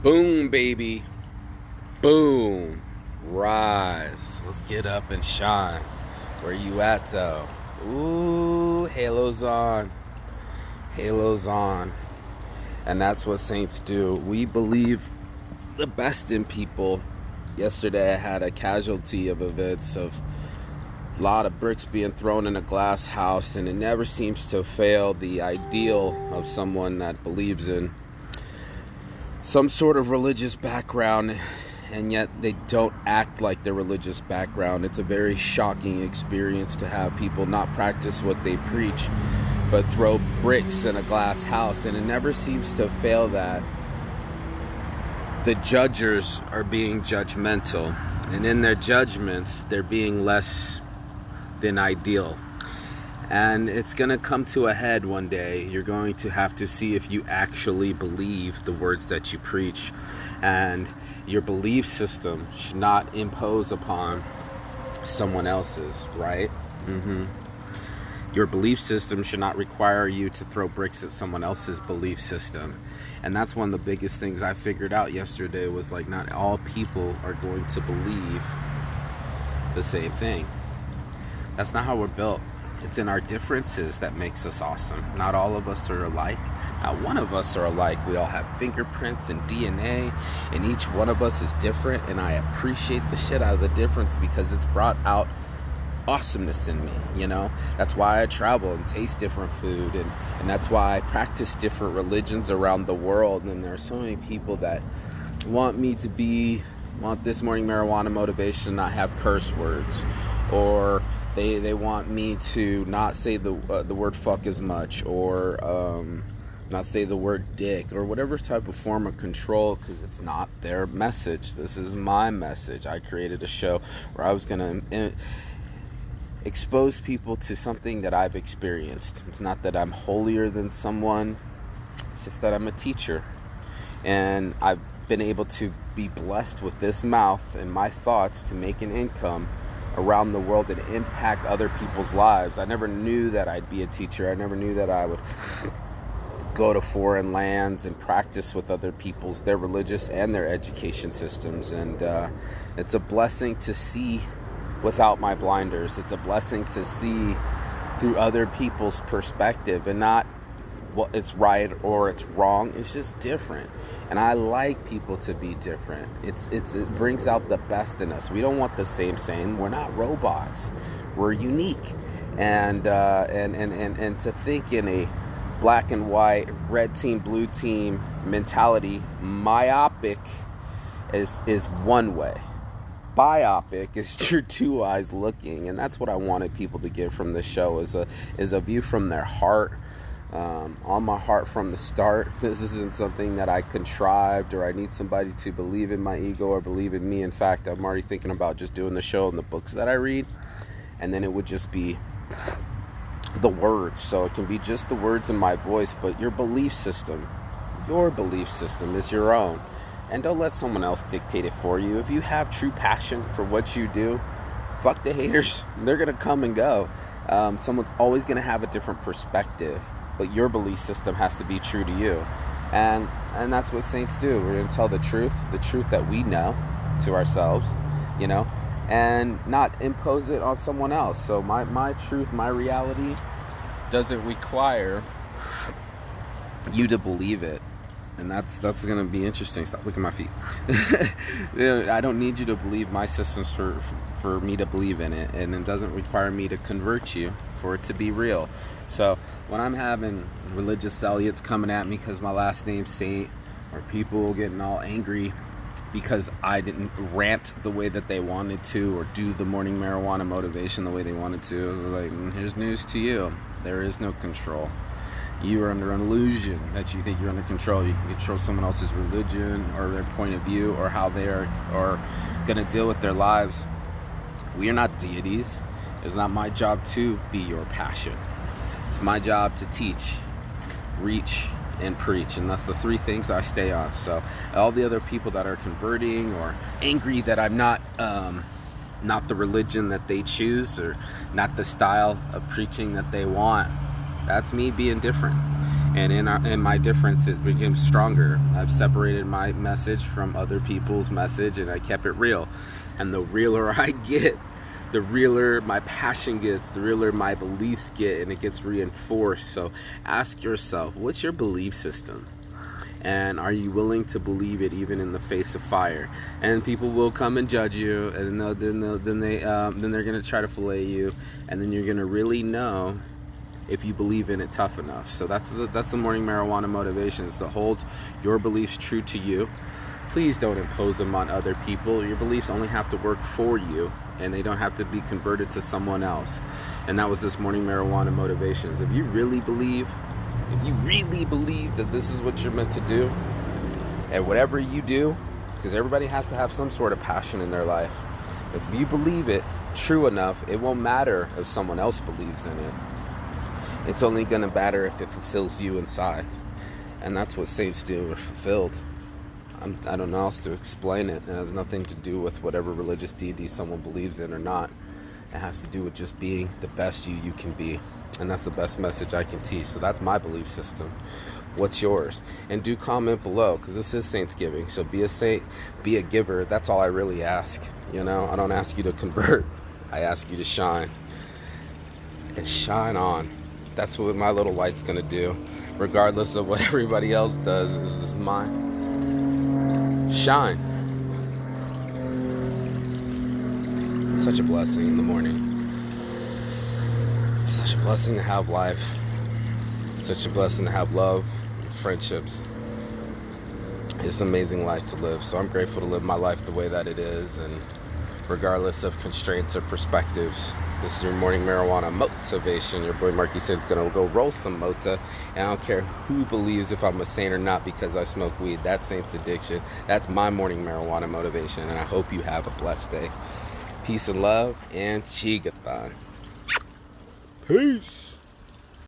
Boom, baby. Boom. Rise. Let's get up and shine. Where you at, though? Ooh, halo's on. Halo's on. And that's what saints do. We believe the best in people. Yesterday I had a casualty of events of a lot of bricks being thrown in a glass house, and it never seems to fail the ideal of someone that believes in some sort of religious background, and yet they don't act like their religious background. It's a very shocking experience to have people not practice what they preach, but throw bricks in a glass house, and it never seems to fail that the judgers are being judgmental, and in their judgments, they're being less than ideal. And it's going to come to a head one day. You're going to have to see if you actually believe the words that you preach. And your belief system should not impose upon someone else's, right? Your belief system should not require you to throw bricks at someone else's belief system. And that's one of the biggest things I figured out yesterday was like not all people are going to believe the same thing. That's not how we're built. It's in our differences that makes us awesome. Not all of us are alike. Not one of us are alike. We all have fingerprints and DNA, and each one of us is different, and I appreciate the shit out of the difference because it's brought out awesomeness in me, you know? That's why I travel and taste different food, and that's why I practice different religions around the world. And there are so many people that want this morning marijuana motivation, not have curse words, or they want me to not say the word fuck as much, or not say the word dick, or whatever type of form of control, because it's not their message. This is my message. I created a show where I was going to expose people to something that I've experienced. It's not that I'm holier than someone. It's just that I'm a teacher. And I've been able to be blessed with this mouth and my thoughts to make an income around the world and impact other people's lives. I never knew that I'd be a teacher. I never knew that I would go to foreign lands and practice with other people's, their religious and their education systems. And it's a blessing to see without my blinders. It's a blessing to see through other people's perspective and not what it's right or it's wrong. It's just different. And I like people to be different. It brings out the best in us. We don't want the same. We're not robots. We're unique. And to think in a black and white, red team, blue team mentality, myopic is one way. Biopic is your two eyes looking, and that's what I wanted people to get from this show is a view from their heart. On my heart from the start. This isn't something that I contrived or I need somebody to believe in my ego or believe in me. In fact, I'm already thinking about just doing the show and the books that I read, and then it would just be the words. So it can be just the words in my voice, but your belief system is your own. And don't let someone else dictate it for you. If you have true passion for what you do, fuck the haters. They're going to come and go. Someone's always going to have a different perspective, but your belief system has to be true to you. And that's what saints do. We're going to tell the truth that we know to ourselves, you know, and not impose it on someone else. So my truth, my reality doesn't require you to believe it. And that's going to be interesting. Stop looking at my feet. I don't need you to believe my systems for me to believe in it. And it doesn't require me to convert you for it to be real. So when I'm having religious zealots coming at me because my last name's Saint, or people getting all angry because I didn't rant the way that they wanted to, or do the morning marijuana motivation the way they wanted to, like, here's news to you. There is no control. You are under an illusion that you think you're under control. You can control someone else's religion or their point of view or how they are going to deal with their lives. We are not deities. It's not my job to be your passion. It's my job to teach, reach, and preach. And that's the three things I stay on. So all the other people that are converting or angry that I'm not the religion that they choose or not the style of preaching that they want, that's me being different. And in my differences became stronger. I've separated my message from other people's message, and I kept it real. And the realer I get, the realer my passion gets, the realer my beliefs get, and it gets reinforced. So ask yourself, what's your belief system? And are you willing to believe it even in the face of fire? And people will come and judge you, and then they're gonna try to fillet you, and then you're gonna really know if you believe in it tough enough. So that's the morning marijuana motivation, is to hold your beliefs true to you. Please don't impose them on other people. Your beliefs only have to work for you, and they don't have to be converted to someone else. And that was this morning marijuana motivations. If you really believe that this is what you're meant to do, and whatever you do, because everybody has to have some sort of passion in their life. If you believe it true enough, it won't matter if someone else believes in it. It's only going to matter if it fulfills you inside. And that's what saints do. We're fulfilled. I don't know how else to explain it. It has nothing to do with whatever religious deity someone believes in or not. It has to do with just being the best you can be. And that's the best message I can teach. So that's my belief system. What's yours? And do comment below, because this is Saintsgiving. So be a saint, be a giver. That's all I really ask. You know, I don't ask you to convert. I ask you to shine. And shine on. That's what my little light's gonna do, regardless of what everybody else does. Is mine. Shine. It's such a blessing in the morning. Such a blessing to have life. Such a blessing to have love, friendships. It's an amazing life to live. So I'm grateful to live my life the way that it is, and regardless of constraints or perspectives. This is your morning marijuana motivation. Your boy Marky Saint's gonna go roll some mota, and I don't care who believes if I'm a saint or not because I smoke weed. That's Saint's addiction. That's my morning marijuana motivation, and I hope you have a blessed day. Peace and love, and Chigathon. Peace.